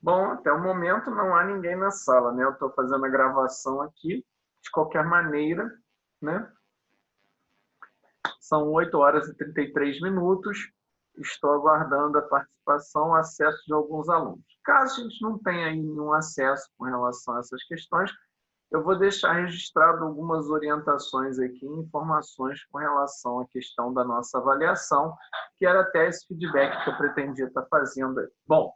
Bom, até o momento não há ninguém na sala, né? Eu estou fazendo a gravação aqui, de qualquer maneira, né? São 8 horas e 33 minutos. Estou aguardando a participação, acesso de alguns alunos. Caso a gente não tenha aí nenhum acesso com relação a essas questões, eu vou deixar registrado algumas orientações aqui, informações com relação à questão da nossa avaliação, que era até esse feedback que eu pretendia estar fazendo. Bom,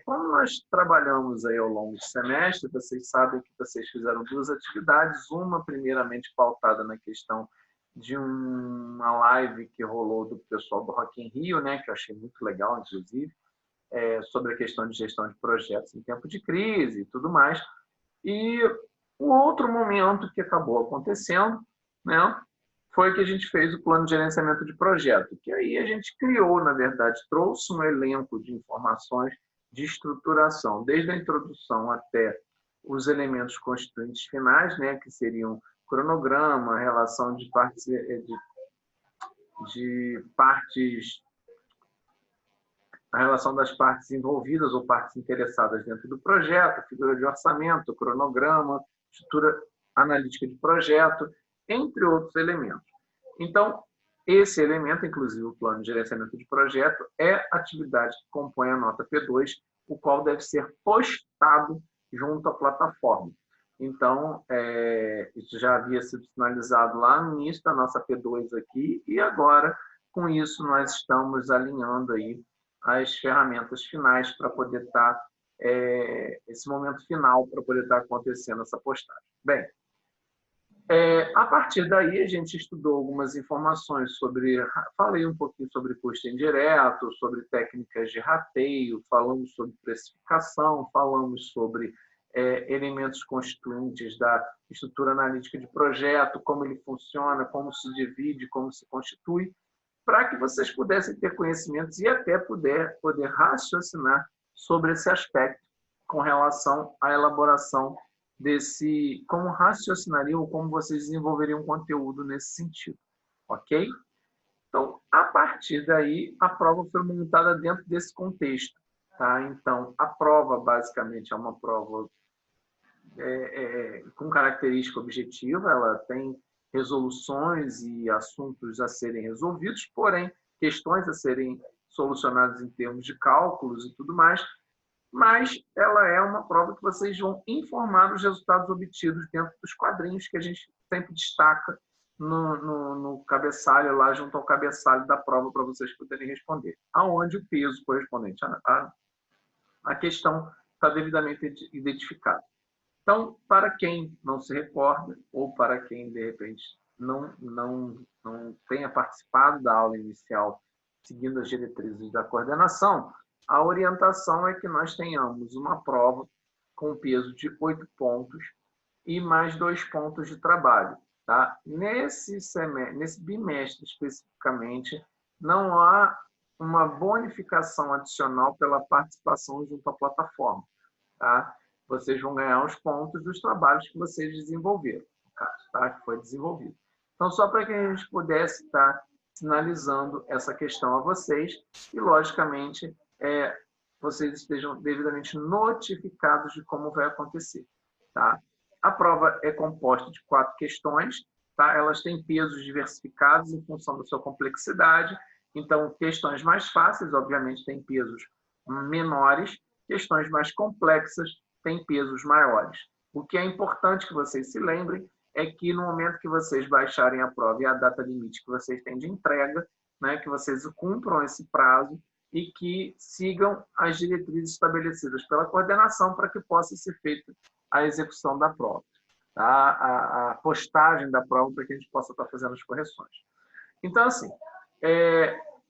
como nós trabalhamos aí ao longo do semestre, vocês sabem que vocês fizeram duas atividades, uma primeiramente pautada na questão de uma live que rolou do pessoal do Rock in Rio, né, que eu achei muito legal, inclusive, sobre a questão de gestão de projetos em tempo de crise e tudo mais. E o outro momento que acabou acontecendo, né, foi que a gente fez o plano de gerenciamento de projeto, que aí a gente criou, na verdade, trouxe um elenco de informações de estruturação, desde a introdução até os elementos constituintes finais, né, que seriam cronograma, relação de partes, a relação das partes envolvidas ou partes interessadas dentro do projeto, figura de orçamento, cronograma, estrutura analítica de projeto, entre outros elementos. Então, esse elemento, inclusive o plano de gerenciamento de projeto, é a atividade que compõe a nota P2, o qual deve ser postado junto à plataforma. Então, isso já havia sido sinalizado lá no início da nossa P2 aqui, e agora, com isso, nós estamos alinhando aí as ferramentas finais para poder estar, esse momento final, para poder estar acontecendo essa postagem. Bem, a partir daí, a gente estudou algumas informações sobre, falei um pouquinho sobre custo indireto, sobre técnicas de rateio, falamos sobre precificação, falamos sobre elementos constituintes da estrutura analítica de projeto, como ele funciona, como se divide, como se constitui, para que vocês pudessem ter conhecimentos e até poder raciocinar sobre esse aspecto com relação à elaboração desse, como raciocinariam ou como vocês desenvolveriam conteúdo nesse sentido, ok? Então, a partir daí, a prova foi montada dentro desse contexto, tá? Então, a prova, basicamente, é uma prova com característica objetiva, ela tem resoluções e assuntos a serem resolvidos, porém, questões a serem solucionadas em termos de cálculos e tudo mais, mas ela é uma prova que vocês vão informar os resultados obtidos dentro dos quadrinhos que a gente sempre destaca no cabeçalho, lá junto ao cabeçalho da prova, para vocês poderem responder, aonde o peso correspondente à questão está devidamente identificado. Então, para quem não se recorda, ou para quem, de repente, não tenha participado da aula inicial seguindo as diretrizes da coordenação, a orientação é que nós tenhamos uma prova com peso de 8 pontos e mais 2 pontos de trabalho. Tá? Nesse bimestre, especificamente, não há uma bonificação adicional pela participação junto à plataforma. Tá? Vocês vão ganhar os pontos dos trabalhos que vocês desenvolveram, no caso, tá? Que foi desenvolvido. Então, só para que a gente pudesse estar sinalizando essa questão a vocês e, logicamente, vocês estejam devidamente notificados de como vai acontecer. Tá? A prova é composta de 4 questões, tá? Elas têm pesos diversificados em função da sua complexidade. Então, questões mais fáceis, obviamente, têm pesos menores, questões mais complexas têm pesos maiores. O que é importante que vocês se lembrem é que no momento que vocês baixarem a prova e a data limite que vocês têm de entrega, né, que vocês cumpram esse prazo e que sigam as diretrizes estabelecidas pela coordenação para que possa ser feita a execução da prova, tá? A postagem da prova para que a gente possa estar fazendo as correções. Então, assim,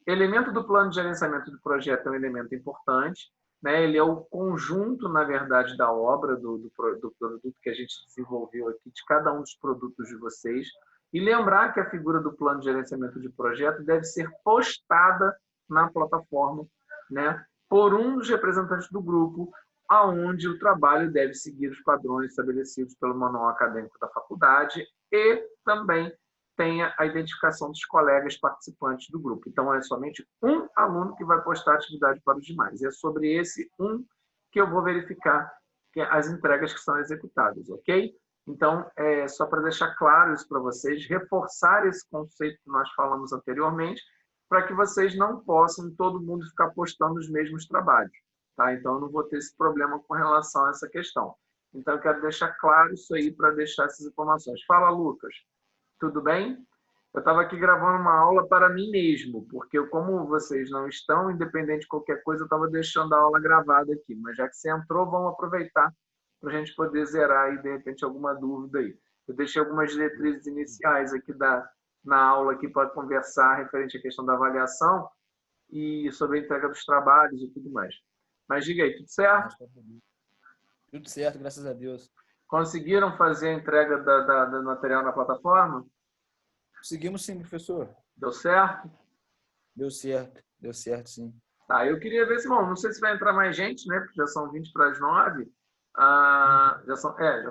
elemento do plano de gerenciamento do projeto é um elemento importante, né? Ele é o conjunto, na verdade, da obra, do produto que a gente desenvolveu aqui, de cada um dos produtos de vocês. E lembrar que a figura do plano de gerenciamento de projeto deve ser postada na plataforma, né, por um dos representantes do grupo, aonde o trabalho deve seguir os padrões estabelecidos pelo manual acadêmico da faculdade e também tenha a identificação dos colegas participantes do grupo. Então, é somente um aluno que vai postar a atividade para os demais. É sobre esse um que eu vou verificar as entregas que são executadas, ok? Então, só para deixar claro isso para vocês, reforçar esse conceito que nós falamos anteriormente, para que vocês não possam, todo mundo, ficar postando os mesmos trabalhos. Tá? Então, eu não vou ter esse problema com relação a essa questão. Então, eu quero deixar claro isso aí para deixar essas informações. Fala, Lucas. Tudo bem? Eu estava aqui gravando uma aula para mim mesmo, porque como vocês não estão, independente de qualquer coisa, eu estava deixando a aula gravada aqui. Mas já que você entrou, vamos aproveitar para a gente poder zerar aí, de repente, alguma dúvida aí. Eu deixei algumas diretrizes iniciais aqui na aula aqui para conversar referente à questão da avaliação e sobre a entrega dos trabalhos e tudo mais. Mas diga aí, tudo certo? Tudo certo, graças a Deus. Conseguiram fazer a entrega do material na plataforma? Conseguimos sim, professor. Deu certo? Deu certo sim. Tá, eu queria ver se, bom, não sei se vai entrar mais gente, né? Porque já são 20 para as 9. Já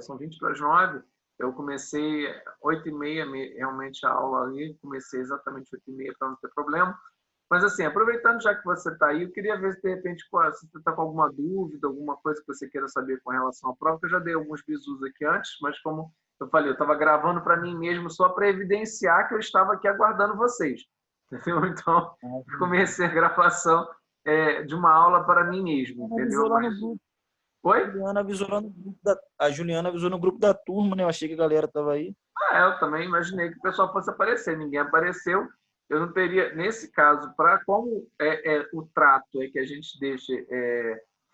são 20 para as 9. Eu comecei 8h30, realmente a aula ali, comecei exatamente 8h30 para não ter problema. Mas assim, aproveitando já que você está aí, eu queria ver se de repente, se você está com alguma dúvida, alguma coisa que você queira saber com relação à prova, que eu já dei alguns bisus aqui antes, mas como eu falei, eu estava gravando para mim mesmo só para evidenciar que eu estava aqui aguardando vocês. Entendeu? Então, eu comecei a gravação de uma aula para mim mesmo, entendeu? Oi? A Juliana avisou no grupo da turma, né? Eu achei que a galera estava aí. Eu também imaginei que o pessoal fosse aparecer. Ninguém apareceu. Eu não teria, nesse caso, como o trato é que a gente deixe,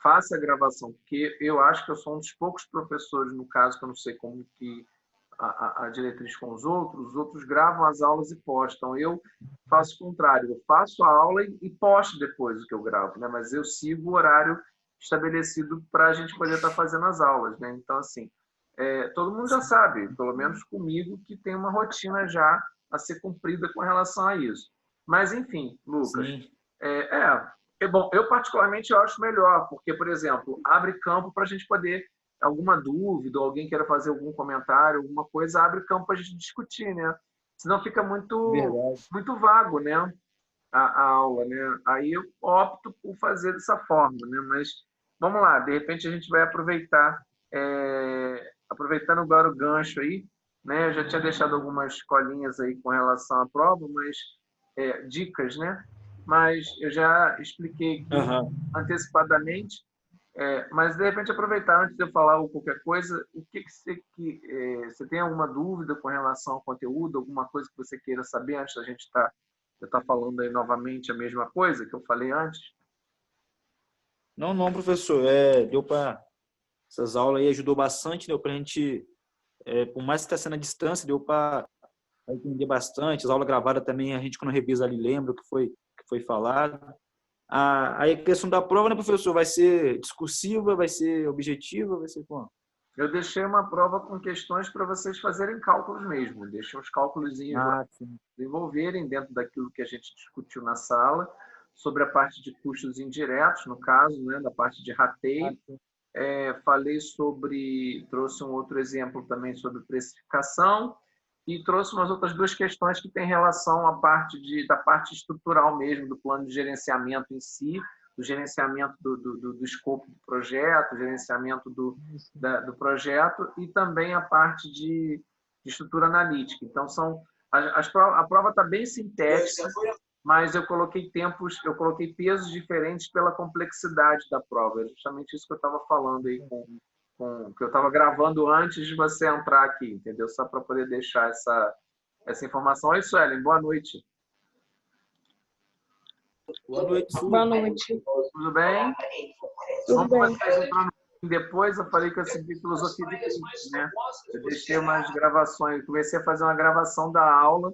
faça a gravação, porque eu acho que eu sou um dos poucos professores, no caso, que eu não sei como que a diretriz com os outros gravam as aulas e postam. Eu faço o contrário, eu faço a aula e posto depois o que eu gravo, né? Mas eu sigo o horário estabelecido para a gente poder estar fazendo as aulas, né? Então, assim, todo mundo já sabe, pelo menos comigo, que tem uma rotina já a ser cumprida com relação a isso. Mas, enfim, Lucas, bom, eu particularmente acho melhor, porque, por exemplo, abre campo para a gente poder, alguma dúvida, ou alguém queira fazer algum comentário, alguma coisa, abre campo para a gente discutir, né? Senão fica muito vago, né? A aula, né? Aí eu opto por fazer dessa forma, né? Mas vamos lá, de repente a gente vai aproveitar, aproveitando agora o gancho aí, né? Eu já tinha deixado algumas colinhas aí com relação à prova, mas dicas, né? Mas eu já expliquei aqui antecipadamente, mas de repente aproveitar antes de eu falar ou qualquer coisa, o que você tem alguma dúvida com relação ao conteúdo, alguma coisa que você queira saber antes da gente estar falando aí novamente a mesma coisa que eu falei antes? Não, professor. Deu para essas aulas aí ajudou bastante, deu para a gente, por mais que está sendo à distância, deu para entender bastante. As aulas gravadas também, a gente quando revisa ali lembra o que foi falado. Aí a questão da prova, né, professor, vai ser discursiva, vai ser objetiva, vai ser como? Eu deixei uma prova com questões para vocês fazerem cálculos mesmo. Deixei uns cálculozinhos lá, desenvolverem dentro daquilo que a gente discutiu na sala, sobre a parte de custos indiretos, no caso, né, da parte de rateio. Falei trouxe um outro exemplo também sobre precificação e trouxe umas outras duas questões que têm relação à da parte estrutural mesmo, do plano de gerenciamento em si, do gerenciamento do escopo do projeto, gerenciamento do projeto e também a parte de estrutura analítica. Então, a prova está bem sintética, mas eu coloquei pesos diferentes pela complexidade da prova. É justamente isso que eu estava falando aí que eu estava gravando antes de você entrar aqui, entendeu? Só para poder deixar essa informação. Oi, Suelen, boa noite. Boa noite. Boa noite. Tudo bem? Tudo bem. Vocês entrando depois, eu falei que eu segui filosofia de crise, né? Eu deixei umas gravações, comecei a fazer uma gravação da aula,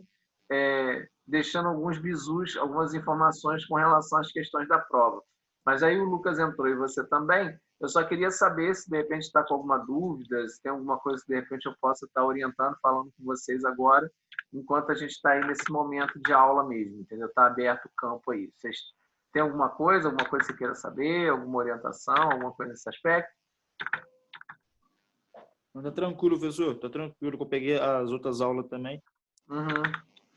deixando alguns bisus, algumas informações com relação às questões da prova. Mas aí o Lucas entrou e você também. Eu só queria saber se de repente está com alguma dúvida, se tem alguma coisa que de repente eu possa estar orientando, falando com vocês agora, enquanto a gente está aí nesse momento de aula mesmo, entendeu? Está aberto o campo aí. Vocês têm alguma coisa que você queira saber, alguma orientação, alguma coisa nesse aspecto? Tá tranquilo, professor. Tá tranquilo, que eu peguei as outras aulas também. Uhum.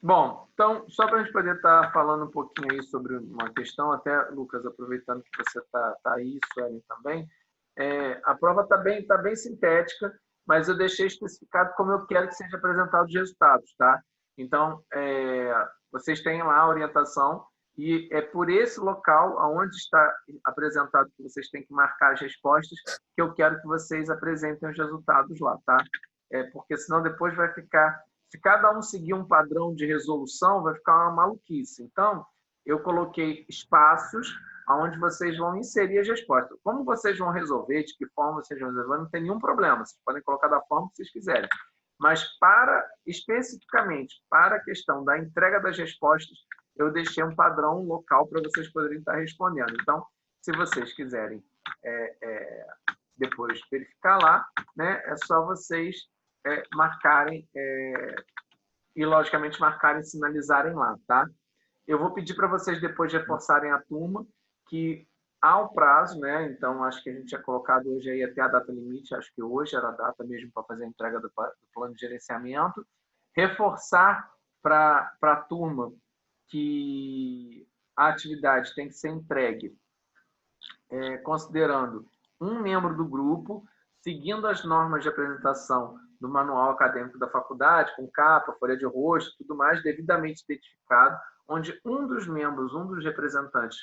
Bom, então, só para a gente poder estar falando um pouquinho aí sobre uma questão, até, Lucas, aproveitando que você está aí, Suelen também, A prova tá bem sintética, mas eu deixei especificado como eu quero que seja apresentado os resultados, tá? Então, vocês têm lá a orientação e é por esse local, onde está apresentado que vocês têm que marcar as respostas, que eu quero que vocês apresentem os resultados lá, tá? Porque senão depois vai ficar... Se cada um seguir um padrão de resolução, vai ficar uma maluquice. Então, eu coloquei espaços onde vocês vão inserir as respostas. Como vocês vão resolver, de que forma vocês vão resolver, não tem nenhum problema. Vocês podem colocar da forma que vocês quiserem. Mas, especificamente para a questão da entrega das respostas, eu deixei um padrão local para vocês poderem estar respondendo. Então, se vocês quiserem depois verificar lá, né, é só vocês marcarem e, logicamente, marcarem e sinalizarem lá, tá? Eu vou pedir para vocês depois reforçarem a turma que há o prazo, né? Então, acho que a gente tinha colocado hoje aí até a data limite, acho que hoje era a data mesmo para fazer a entrega do plano de gerenciamento. Reforçar para a turma que a atividade tem que ser entregue considerando um membro do grupo, seguindo as normas de apresentação do manual acadêmico da faculdade, com capa, folha de rosto, tudo mais, devidamente identificado, onde um dos membros, um dos representantes,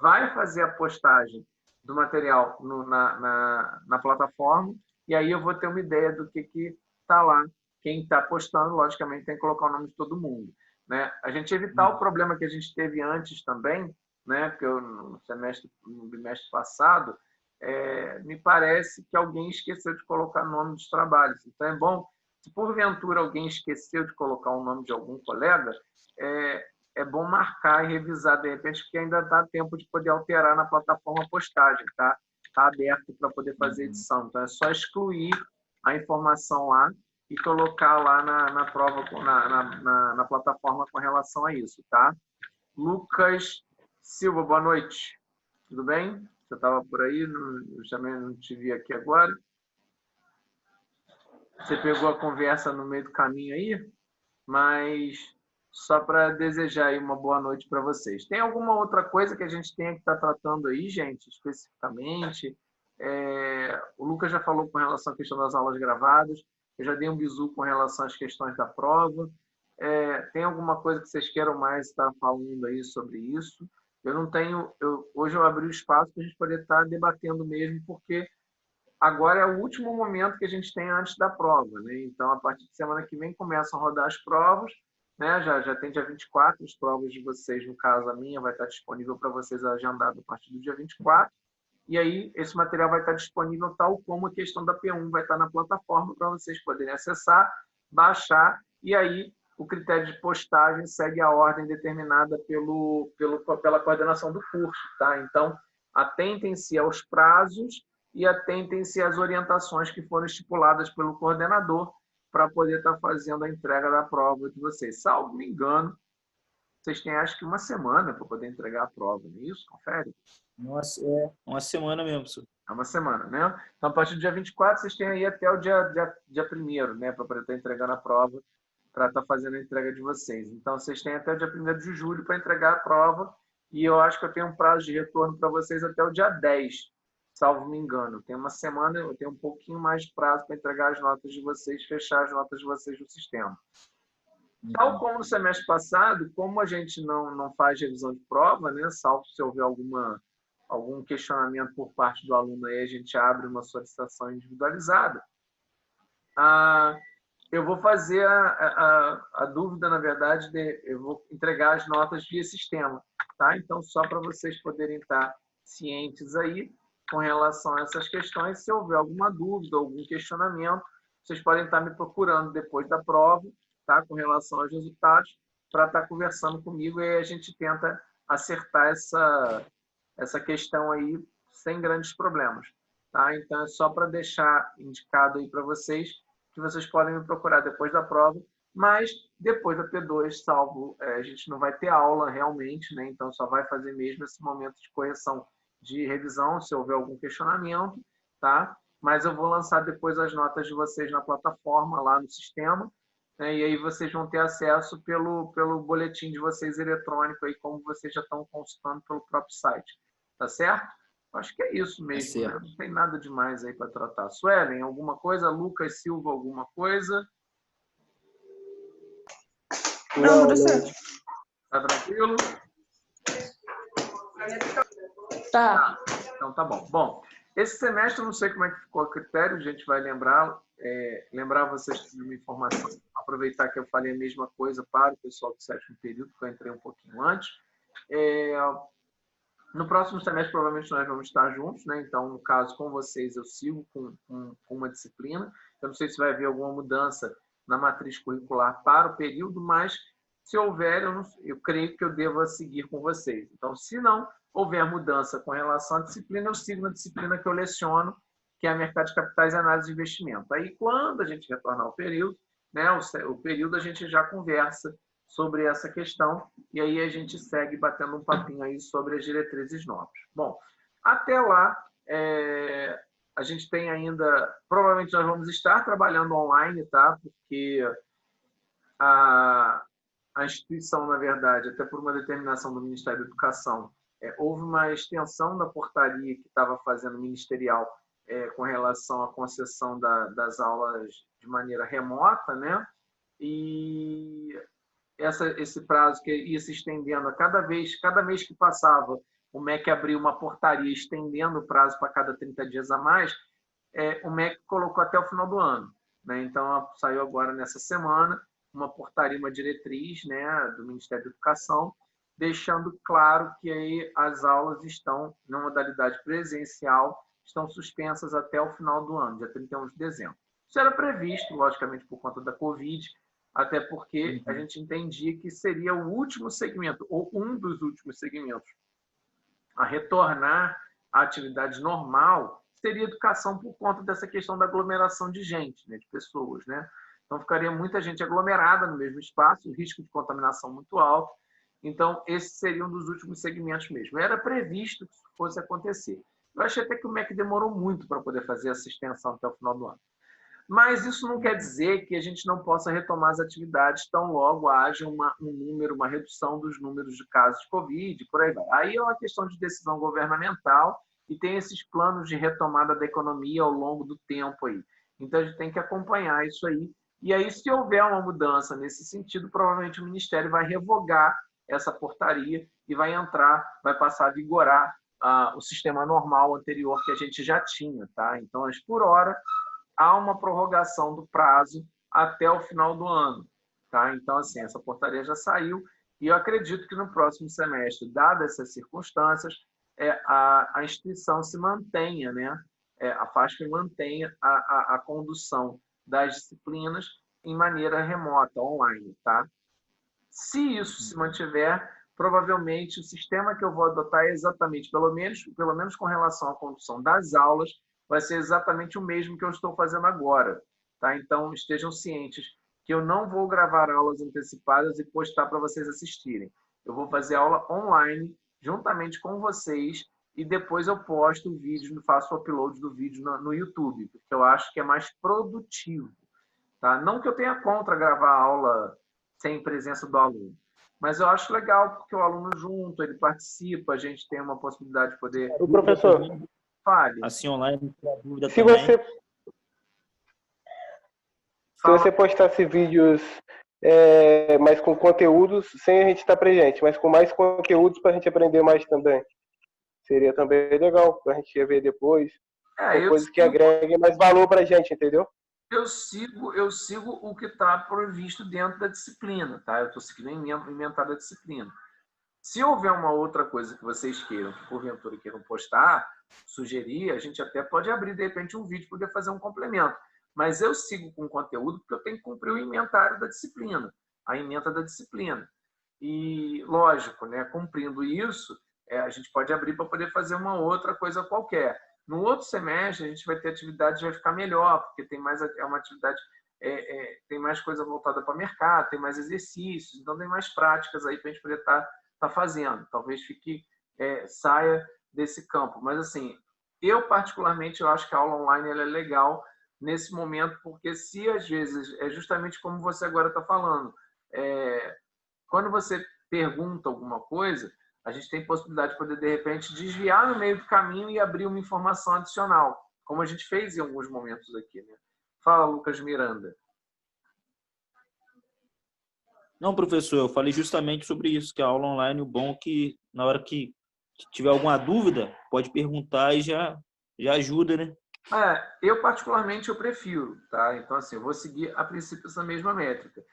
vai fazer a postagem do material na plataforma, e aí eu vou ter uma ideia do que está lá. Quem está postando, logicamente, tem que colocar o nome de todo mundo, né? A gente evitar o problema que a gente teve antes também, né? Porque no bimestre passado, me parece que alguém esqueceu de colocar o nome dos trabalhos. Então, é bom, se porventura alguém esqueceu de colocar o nome de algum colega, é bom marcar e revisar, de repente, porque ainda dá tempo de poder alterar na plataforma a postagem, tá? Está aberto para poder fazer edição. Então, é só excluir a informação lá e colocar lá na prova, na plataforma com relação a isso, tá? Lucas Silva, boa noite. Tudo bem? Você estava por aí? Eu também não te vi aqui agora. Você pegou a conversa no meio do caminho aí, mas só para desejar aí uma boa noite para vocês. Tem alguma outra coisa que a gente tenha que estar tratando aí, gente, especificamente? O Lucas já falou com relação à questão das aulas gravadas. Eu já dei um bisu com relação às questões da prova. Tem alguma coisa que vocês queiram mais estar falando aí sobre isso? Eu não tenho... hoje eu abri o espaço para a gente poder estar debatendo mesmo, porque agora é o último momento que a gente tem antes da prova, né? Então, a partir de semana que vem, começam a rodar as provas, né? Já tem dia 24, as provas de vocês, no caso a minha, vai estar disponível para vocês agendado a partir do dia 24. E aí, esse material vai estar disponível tal como a questão da P1 vai estar na plataforma para vocês poderem acessar, baixar, e aí o critério de postagem segue a ordem determinada pela coordenação do curso, tá? Então, atentem-se aos prazos e atentem-se às orientações que foram estipuladas pelo coordenador para poder estar fazendo a entrega da prova de vocês. Salvo me engano, vocês têm acho que uma semana para poder entregar a prova, não é isso? Confere? Nossa, uma semana mesmo, professor. É uma semana, né? Então, a partir do dia 24, vocês têm aí até o dia 1º, né? Para poder estar entregando a prova, para estar fazendo a entrega de vocês. Então, vocês têm até o dia 1º de julho para entregar a prova, e eu acho que eu tenho um prazo de retorno para vocês até o dia 10, salvo me engano. Tem uma semana, eu tenho um pouquinho mais de prazo para entregar as notas de vocês, fechar as notas de vocês no sistema. Tal como no semestre passado, como a gente não faz revisão de prova, né? Salvo se houver algum questionamento por parte do aluno, aí a gente abre uma solicitação individualizada. Eu vou fazer a dúvida, na verdade, eu vou entregar as notas via sistema, tá? Então, só para vocês poderem estar cientes aí com relação a essas questões, se houver alguma dúvida, algum questionamento, vocês podem estar me procurando depois da prova, tá? Com relação aos resultados, para estar conversando comigo, e aí a gente tenta acertar essa questão aí sem grandes problemas, tá? Então, é só para deixar indicado aí para vocês que vocês podem me procurar depois da prova, mas depois da P2, salvo, a gente não vai ter aula realmente, né? Então, só vai fazer mesmo esse momento de correção de revisão, se houver algum questionamento, tá? Mas eu vou lançar depois as notas de vocês na plataforma, lá no sistema, né? E aí vocês vão ter acesso pelo boletim de vocês eletrônico, aí, como vocês já estão consultando pelo próprio site, tá certo? Acho que é isso Tá mesmo, né? certo. Não tem nada demais aí para tratar. Suelen, alguma coisa? Lucas Silva, alguma coisa? Não, tudo certo. Tá tranquilo? Tá. Então tá bom. Bom, esse semestre eu não sei como é que ficou o critério, a gente vai lembrar, lembrar vocês de uma informação, aproveitar que eu falei a mesma coisa para o pessoal do sétimo período, que eu entrei um pouquinho antes. No próximo semestre, provavelmente, nós vamos estar juntos, né? Então, no caso, com vocês, eu sigo com uma disciplina. Eu não sei se vai haver alguma mudança na matriz curricular para o período, mas se houver, eu creio que eu deva seguir com vocês. Então, se não houver mudança com relação à disciplina, eu sigo na disciplina que eu leciono, que é a Mercado de Capitais e Análise de Investimento. Aí, quando a gente retornar ao período, né, o período a gente já conversa sobre essa questão e aí a gente segue batendo um papinho aí sobre as diretrizes novas. Bom, até lá, a gente tem ainda, provavelmente nós vamos estar trabalhando online, tá? Porque a instituição, na verdade, até por uma determinação do Ministério da Educação, houve uma extensão da portaria que estava fazendo ministerial com relação à concessão das aulas de maneira remota, né? E esse prazo que ia se estendendo a cada mês que passava, o MEC abriu uma portaria estendendo o prazo para cada 30 dias a mais, o MEC colocou até o final do ano, né? Então, saiu agora nessa semana uma portaria, uma diretriz, né, do Ministério da Educação, deixando claro que aí as aulas estão na modalidade presencial, estão suspensas até o final do ano, dia 31 de dezembro. Isso era previsto, logicamente, por conta da Covid, até porque a gente entendia que seria o último segmento, ou um dos últimos segmentos, a retornar à atividade normal, seria educação por conta dessa questão da aglomeração de gente, né, de pessoas, né? Então, ficaria muita gente aglomerada no mesmo espaço, o risco de contaminação muito alto. Então, esse seria um dos últimos segmentos mesmo. Era previsto que isso fosse acontecer. Eu achei até que o MEC demorou muito para poder fazer essa extensão até o final do ano. Mas isso não quer dizer que a gente não possa retomar as atividades tão logo haja uma redução dos números de casos de Covid, por aí vai. Aí é uma questão de decisão governamental e tem esses planos de retomada da economia ao longo do tempo aí. Então, a gente tem que acompanhar isso aí. E aí, se houver uma mudança nesse sentido, provavelmente o Ministério vai revogar essa portaria e vai passar a vigorar o sistema normal anterior que a gente já tinha, tá? Então, mas por hora, há uma prorrogação do prazo até o final do ano, tá? Então, assim, essa portaria já saiu e eu acredito que no próximo semestre, dadas essas circunstâncias, a instituição se mantenha, né? A FASP mantenha a condução das disciplinas em maneira remota, online, tá? Se isso se mantiver, provavelmente o sistema que eu vou adotar é exatamente, pelo menos com relação à condução das aulas, vai ser exatamente o mesmo que eu estou fazendo agora, tá? Então, estejam cientes que eu não vou gravar aulas antecipadas e postar para vocês assistirem. Eu vou fazer aula online, juntamente com vocês, e depois eu posto o vídeo, faço o upload do vídeo no YouTube, porque eu acho que é mais produtivo, tá? Não que eu tenha contra gravar aula sem presença do aluno, mas eu acho legal porque o aluno junto, ele participa, a gente tem uma possibilidade de poder... O professor, Fale. Assim, online, dúvida se também. você postasse vídeos mais com conteúdos, sem a gente estar presente, mas com mais conteúdos para a gente aprender mais também. Seria também legal para a gente ver depois. Coisas que agreguem mais valor para a gente, entendeu? Eu sigo o que está previsto dentro da disciplina, tá? Eu estou seguindo inventar a disciplina. Se houver uma outra coisa que vocês queiram, que porventura queiram postar, sugerir, a gente até pode abrir, de repente, um vídeo para poder fazer um complemento. Mas eu sigo com conteúdo porque eu tenho que cumprir o inventário da disciplina, a ementa da disciplina. E, lógico, né, cumprindo isso, a gente pode abrir para poder fazer uma outra coisa qualquer. No outro semestre, a gente vai ter atividade, vai ficar melhor, porque tem mais, uma atividade, tem mais coisa voltada para o mercado, tem mais exercícios, então tem mais práticas aí para a gente poder estar fazendo. Talvez saia desse campo. Mas, assim, eu particularmente eu acho que a aula online ela é legal nesse momento, porque se às vezes, é justamente como você agora está falando, quando você pergunta alguma coisa, a gente tem possibilidade de poder, de repente, desviar no meio do caminho e abrir uma informação adicional, como a gente fez em alguns momentos aqui, né? Fala, Lucas Miranda. Não, professor, eu falei justamente sobre isso, que a aula online, o bom é que na hora que tiver alguma dúvida, pode perguntar e já ajuda, né? Eu particularmente eu prefiro, tá? Então, assim, eu vou seguir a princípio essa mesma métrica.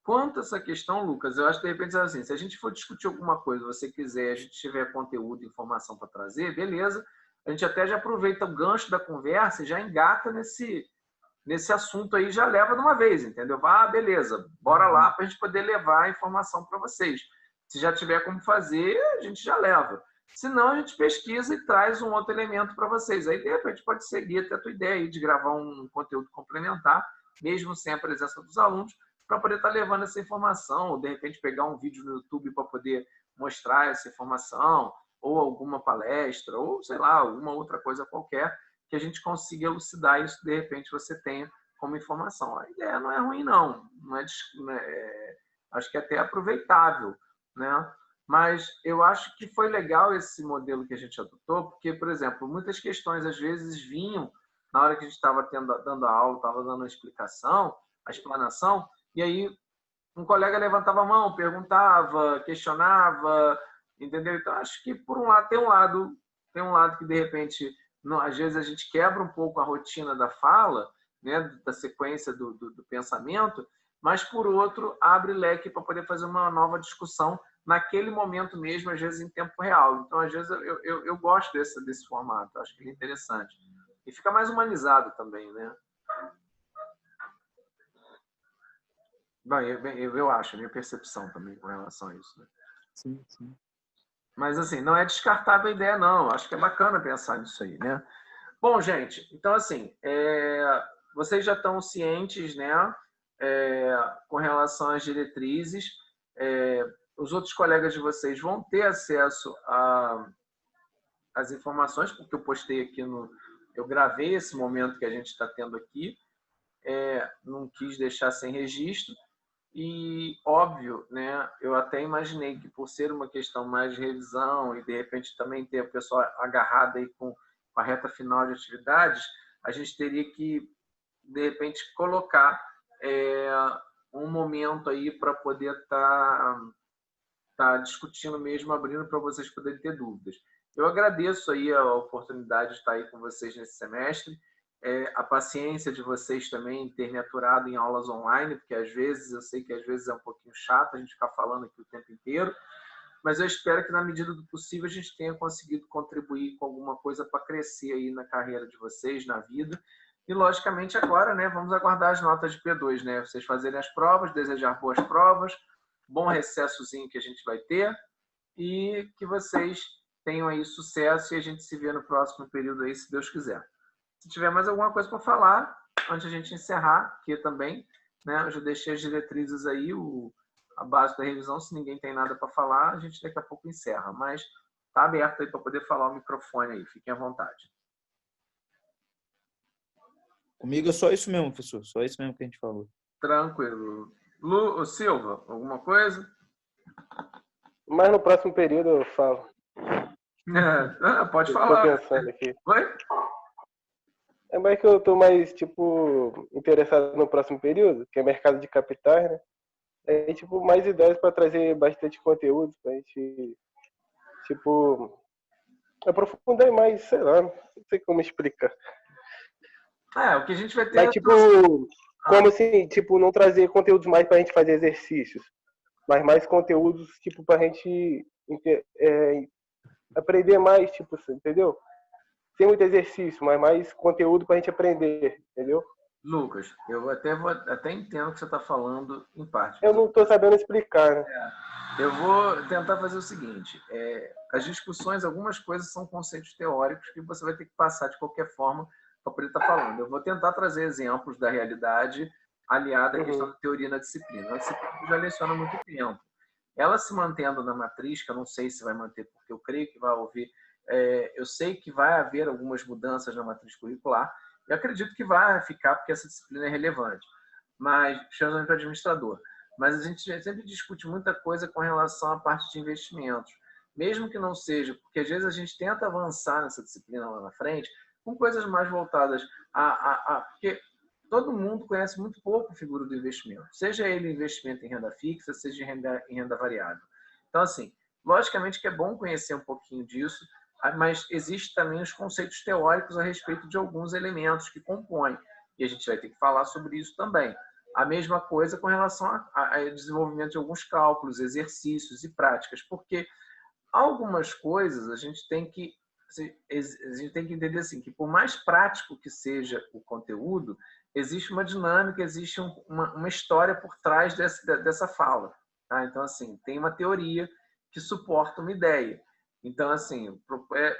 Quanto a essa questão, Lucas, eu acho que de repente assim, se a gente for discutir alguma coisa, você quiser, a gente tiver conteúdo, informação para trazer, beleza. A gente até já aproveita o gancho da conversa e já engata nesse assunto aí, já leva de uma vez, entendeu? Beleza, bora lá para a gente poder levar a informação para vocês. Se já tiver como fazer, a gente já leva. Se não, a gente pesquisa e traz um outro elemento para vocês. Aí, de repente, pode seguir até a tua ideia aí de gravar um conteúdo complementar, mesmo sem a presença dos alunos, para poder estar levando essa informação, ou de repente pegar um vídeo no YouTube para poder mostrar essa informação, ou alguma palestra, ou sei lá, alguma outra coisa qualquer, que a gente consiga elucidar isso, de repente você tenha como informação. A ideia não é ruim, não. Acho que é até aproveitável, né? Mas eu acho que foi legal esse modelo que a gente adotou, porque, por exemplo, muitas questões às vezes vinham na hora que a gente estava dando a aula, estava dando a explanação, e aí um colega levantava a mão, perguntava, questionava, entendeu? Então acho que por um lado tem um lado que de repente às vezes a gente quebra um pouco a rotina da fala, né, da sequência do pensamento, mas por outro abre leque para poder fazer uma nova discussão naquele momento mesmo, às vezes em tempo real. Então às vezes eu gosto desse formato, acho que ele é interessante e fica mais humanizado também, né? Bom, eu acho, a minha percepção também com relação a isso. Né? Sim, sim. Mas, assim, não é descartável a ideia, não. Acho que é bacana pensar nisso aí, né? Bom, gente, então, assim, vocês já estão cientes, né, com relação às diretrizes. Os outros colegas de vocês vão ter acesso às informações, porque eu postei aqui eu gravei esse momento que a gente está tendo aqui. Não quis deixar sem registro. E, óbvio, né, eu até imaginei que por ser uma questão mais de revisão e, de repente, também ter o pessoal agarrado aí com a reta final de atividades, a gente teria que, de repente, colocar um momento aí para poder tá discutindo mesmo, abrindo para vocês poderem ter dúvidas. Eu agradeço aí a oportunidade de estar aí com vocês nesse semestre. A paciência de vocês também em ter me aturado em aulas online, porque às vezes, eu sei que às vezes é um pouquinho chato a gente ficar falando aqui o tempo inteiro, mas eu espero que na medida do possível a gente tenha conseguido contribuir com alguma coisa para crescer aí na carreira de vocês, na vida. E logicamente agora, né, vamos aguardar as notas de P2, né? Vocês fazerem as provas, desejar boas provas, bom recessozinho que a gente vai ter e que vocês tenham aí sucesso e a gente se vê no próximo período aí, se Deus quiser. Se tiver mais alguma coisa para falar, antes de a gente encerrar, que também, né, eu já deixei as diretrizes aí, a base da revisão, se ninguém tem nada para falar, a gente daqui a pouco encerra. Mas está aberto aí para poder falar o microfone aí, fiquem à vontade. Comigo é só isso mesmo, professor, só isso mesmo que a gente falou. Tranquilo. Silva, alguma coisa? Mas no próximo período eu falo. Pode falar. Estou pensando aqui. Oi? É mais que eu tô mais, tipo, interessado no próximo período, que é mercado de capitais, né? Tipo, mais ideias para trazer bastante conteúdo pra gente, tipo, aprofundar mais, sei lá, não sei como explicar. O que a gente vai ter... Mas, tipo, como assim, tipo, não trazer conteúdos mais pra gente fazer exercícios, mas mais conteúdos, tipo, pra gente aprender mais, tipo, entendeu? Sem muito exercício, mas mais conteúdo pra gente aprender, entendeu? Lucas, eu até entendo o que você está falando em parte. Eu não estou sabendo explicar, né? Eu vou tentar fazer o seguinte. As discussões, algumas coisas são conceitos teóricos que você vai ter que passar de qualquer forma para poder estar falando. Eu vou tentar trazer exemplos da realidade aliada à questão da teoria na disciplina. A disciplina já leciona há muito tempo. Ela se mantendo na matriz, que eu não sei se vai manter, porque eu creio que vai haver... eu sei que vai haver algumas mudanças na matriz curricular. Eu acredito que vai ficar, porque essa disciplina é relevante. Mas, chamando para administrador. Mas a gente sempre discute muita coisa com relação à parte de investimentos. mesmo que não seja, porque às vezes a gente tenta avançar nessa disciplina lá na frente com coisas mais voltadas porque todo mundo conhece muito pouco a figura do investimento, seja ele investimento em renda fixa, seja em renda variável. Então, assim, logicamente que é bom conhecer um pouquinho disso, mas existem também os conceitos teóricos a respeito de alguns elementos que compõem, e a gente vai ter que falar sobre isso também. A mesma coisa com relação ao desenvolvimento de alguns cálculos, exercícios e práticas, porque algumas coisas a gente tem que entender assim, que por mais prático que seja o conteúdo, existe uma dinâmica, existe uma história por trás dessa fala. Tá? Então, assim, tem uma teoria que suporta uma ideia. Então, assim,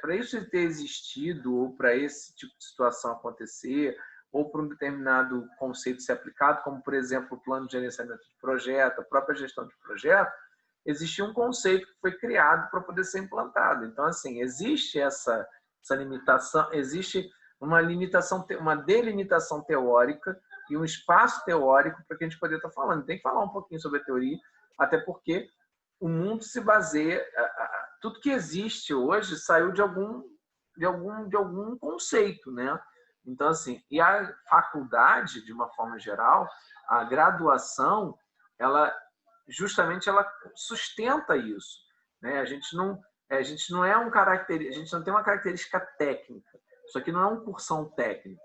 para isso ter existido, ou para esse tipo de situação acontecer, ou para um determinado conceito ser aplicado, como, por exemplo, o plano de gerenciamento de projeto, a própria gestão de projeto, existia um conceito que foi criado para poder ser implantado. Então, assim, existe essa limitação, existe uma delimitação teórica e um espaço teórico para que a gente poder estar falando. Tem que falar um pouquinho sobre a teoria, até porque o mundo se baseia... Tudo que existe hoje saiu de algum conceito, né? Então, assim, e a faculdade, de uma forma geral, a graduação, ela sustenta isso, né? A gente não é a gente não tem uma característica técnica. Isso aqui não é um cursão técnico.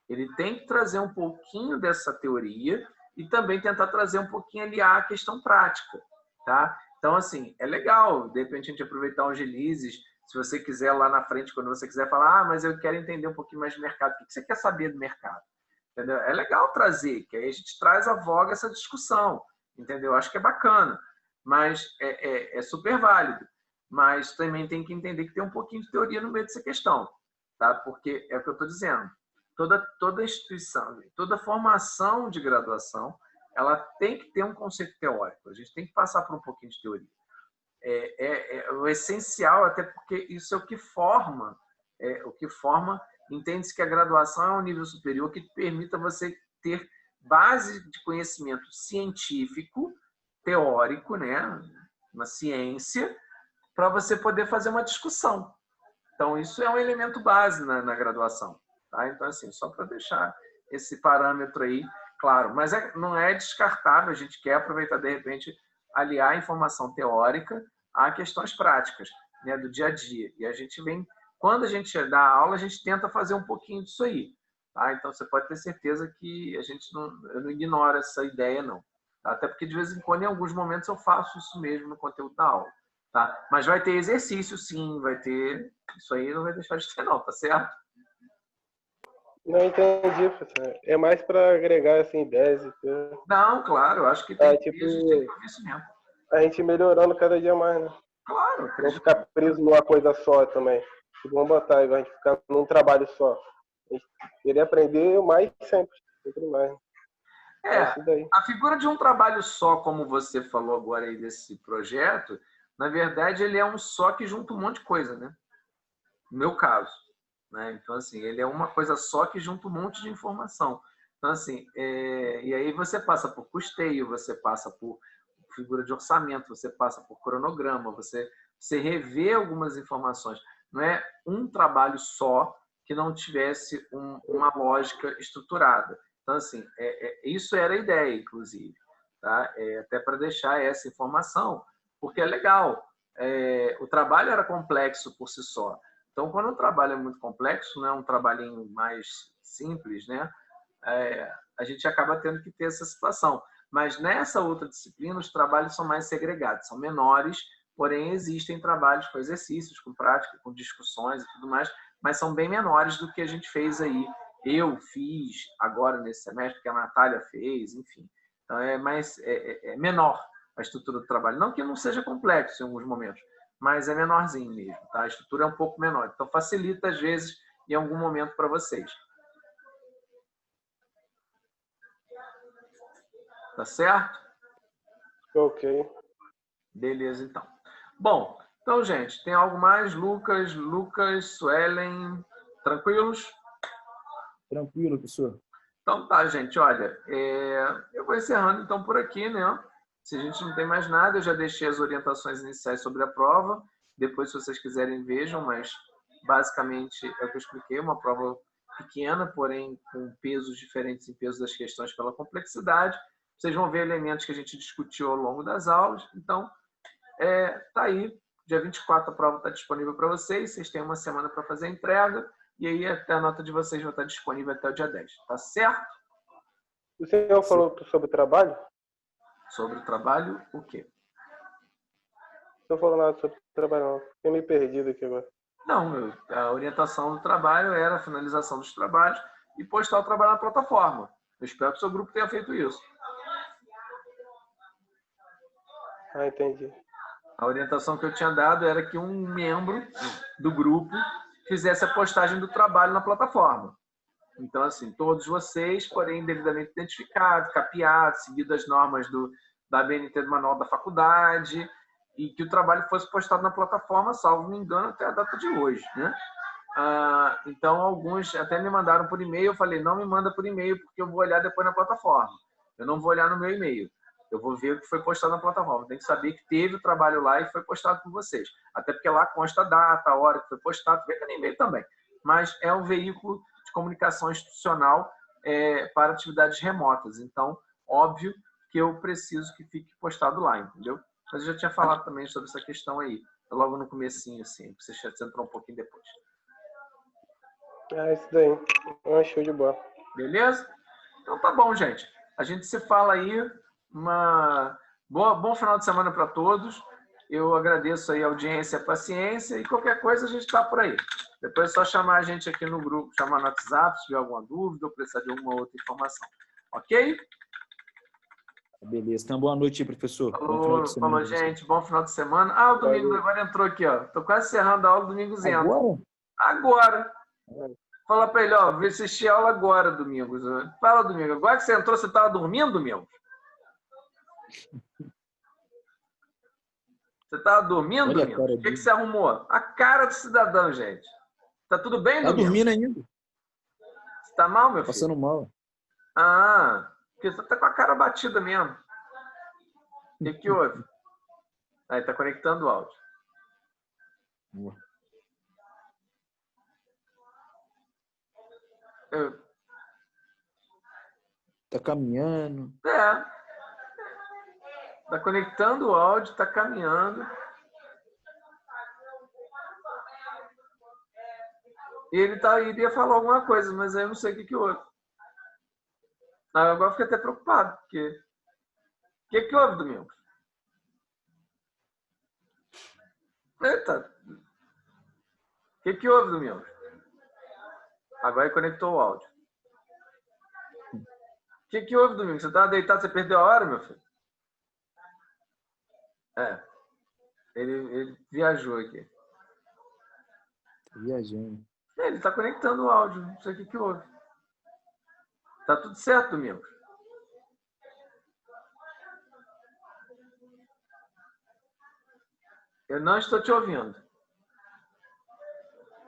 Ele tem que trazer um pouquinho dessa teoria e também tentar trazer um pouquinho, aliar a questão prática, tá? Então, assim, é legal, de repente, a gente aproveitar os releases. Se você quiser lá na frente, quando você quiser falar, mas eu quero entender um pouquinho mais do mercado, o que você quer saber do mercado? Entendeu? É legal trazer, que aí a gente traz à voga essa discussão, entendeu? Acho que é bacana, mas é super válido. Mas também tem que entender que tem um pouquinho de teoria no meio dessa questão, tá? Porque é o que eu estou dizendo. Toda instituição, toda formação de graduação, ela tem que ter um conceito teórico. A gente tem que passar por um pouquinho de teoria. É o essencial, até porque isso é o que forma. Entende-se que a graduação é um nível superior que permita você ter base de conhecimento científico, teórico, né? Uma ciência, para você poder fazer uma discussão. Então, isso é um elemento base na graduação. Tá? Então, assim, só para deixar esse parâmetro aí claro. Mas não é descartável, a gente quer aproveitar, de repente, aliar a informação teórica a questões práticas, né, do dia a dia. E a gente quando a gente dá aula, a gente tenta fazer um pouquinho disso aí. Tá? Então, você pode ter certeza que eu não ignoro essa ideia, não. Tá? Até porque, de vez em quando, em alguns momentos, eu faço isso mesmo no conteúdo da aula. Tá? Mas vai ter exercício, sim, vai ter... Isso aí não vai deixar de ter, não, tá certo? Não entendi, professor. É mais para agregar assim, ideias e tudo. Não, claro, eu acho que tem que tipo, isso mesmo. A gente melhorando cada dia mais, né? Claro. Não ficar preso numa coisa só também. Vamos botar, a gente ficar num trabalho só. A gente querer aprender mais sempre mais. A figura de um trabalho só, como você falou agora aí desse projeto, na verdade, ele é um só que junta um monte de coisa, né? No meu caso. Né? Então, assim, ele é uma coisa só que junta um monte de informação. Então, assim, e aí você passa por custeio, você passa por figura de orçamento, você passa por cronograma, você revê algumas informações. Não é um trabalho só que não tivesse uma lógica estruturada. Então, assim, isso era a ideia, inclusive. Tá? Até para deixar essa informação, porque é legal. O trabalho era complexo por si só. Então, quando o trabalho é muito complexo, não é um trabalhinho mais simples, né? A gente acaba tendo que ter essa situação. Mas nessa outra disciplina, os trabalhos são mais segregados, são menores, porém existem trabalhos com exercícios, com prática, com discussões e tudo mais, mas são bem menores do que a gente fez aí. Eu fiz agora nesse semestre, que a Natália fez, enfim. Então, é menor a estrutura do trabalho. Não que não seja complexo em alguns momentos, mas é menorzinho mesmo, tá? A estrutura é um pouco menor. Então, facilita, às vezes, em algum momento para vocês. Tá certo? Ok. Beleza, então. Bom, então, gente, tem algo mais? Lucas, Suelen, tranquilos? Tranquilo, professor. Então tá, gente, olha, eu vou encerrando então por aqui, né? Se a gente não tem mais nada, eu já deixei as orientações iniciais sobre a prova Depois, se vocês quiserem, vejam, mas basicamente é o que eu expliquei, uma prova pequena, porém com pesos diferentes em peso das questões pela complexidade. Vocês vão ver elementos que a gente discutiu ao longo das aulas. Então, tá aí. Dia 24 a prova está disponível para vocês. Vocês têm uma semana para fazer a entrega. E aí até a nota de vocês vai estar disponível até o dia 10. Tá certo? O senhor falou sobre o trabalho? Sobre o trabalho, o quê? Não falou nada sobre o trabalho, não. Fiquei meio perdido aqui agora. Não, a orientação do trabalho era a finalização dos trabalhos e postar o trabalho na plataforma. Eu espero que o seu grupo tenha feito isso. Ah, entendi. A orientação que eu tinha dado era que um membro do grupo fizesse a postagem do trabalho na plataforma. Então, assim, todos vocês, porém, devidamente identificados, capeados, seguindo as normas da ABNT do Manual da Faculdade, e que o trabalho fosse postado na plataforma, salvo me engano, até a data de hoje, né? Então, alguns até me mandaram por e-mail. Eu falei, não me manda por e-mail, porque eu vou olhar depois na plataforma. Eu não vou olhar no meu e-mail. Eu vou ver o que foi postado na plataforma. Tem que saber que teve o trabalho lá e foi postado por vocês. Até porque lá consta a data, a hora que foi postado, fica no e-mail também. Mas é um veículo de comunicação institucional para atividades remotas. Então, óbvio que eu preciso que fique postado lá, entendeu? Mas eu já tinha falado também sobre essa questão aí, logo no comecinho, assim, você entrou um pouquinho depois. Isso daí. Show de bola. Beleza? Então tá bom, gente. A gente se fala aí. Bom final de semana para todos. Eu agradeço aí a audiência e a paciência. E qualquer coisa a gente está por aí. Depois é só chamar a gente aqui no grupo, chamar no WhatsApp se tiver alguma dúvida ou precisar de alguma outra informação. Ok? Beleza. Então, boa noite, professor. Falou, gente. Bom final de semana. O Domingos agora entrou aqui, ó. Tô quase encerrando a aula, o Domingos entra. Agora. Fala para ele, ó, vou assistir a aula agora, Domingos. Fala, Domingos. Agora que você entrou, você estava dormindo, Domingos? Você estava dormindo, Domingos? O que você arrumou? A cara do cidadão, gente. Tá tudo bem, Domingos? Tá dormindo ainda. Você tá mal, meu filho? Passando mal. Porque você tá com a cara batida mesmo. O que houve? Aí, tá conectando o áudio. Tá caminhando. Tá conectando o áudio, tá caminhando. E ele iria falar alguma coisa, mas aí eu não sei o que houve. Agora eu fiquei até preocupado, porque... O que houve, Domingos? Eita! O que houve, Domingos? Agora ele conectou o áudio. O que houve, Domingos? Você estava deitado, você perdeu a hora, meu filho? Ele viajou aqui. Tá viajando. Ele está conectando o áudio, não sei o que houve. Tá tudo certo, Domingos? Eu não estou te ouvindo.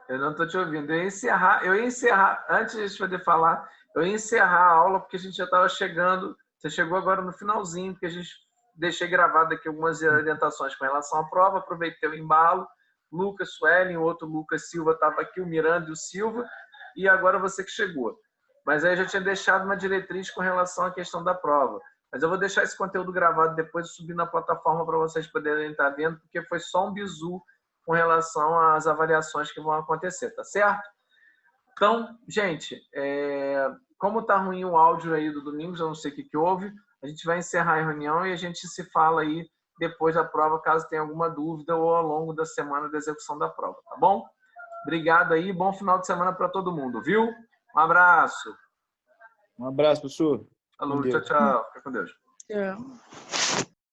Eu não estou te ouvindo. Eu ia encerrar, antes de a gente poder falar, eu ia encerrar a aula porque a gente já estava chegando. Você chegou agora no finalzinho, porque a gente deixei gravado aqui algumas orientações com relação à prova, aproveitei o embalo. Lucas Suelen, o outro Lucas Silva estava aqui, o Miranda e o Silva, e agora você que chegou. Mas aí eu já tinha deixado uma diretriz com relação à questão da prova. Mas eu vou deixar esse conteúdo gravado depois e subir na plataforma para vocês poderem estar vendo, porque foi só um bizu com relação às avaliações que vão acontecer, tá certo? Então, gente, como tá ruim o áudio aí do Domingos, eu não sei o que houve, a gente vai encerrar a reunião e a gente se fala aí depois da prova, caso tenha alguma dúvida ou ao longo da semana da execução da prova, tá bom? Obrigado aí, bom final de semana para todo mundo, viu? Um abraço. Um abraço, professor. Alô, tchau, tchau. Fica com Deus. Tchau.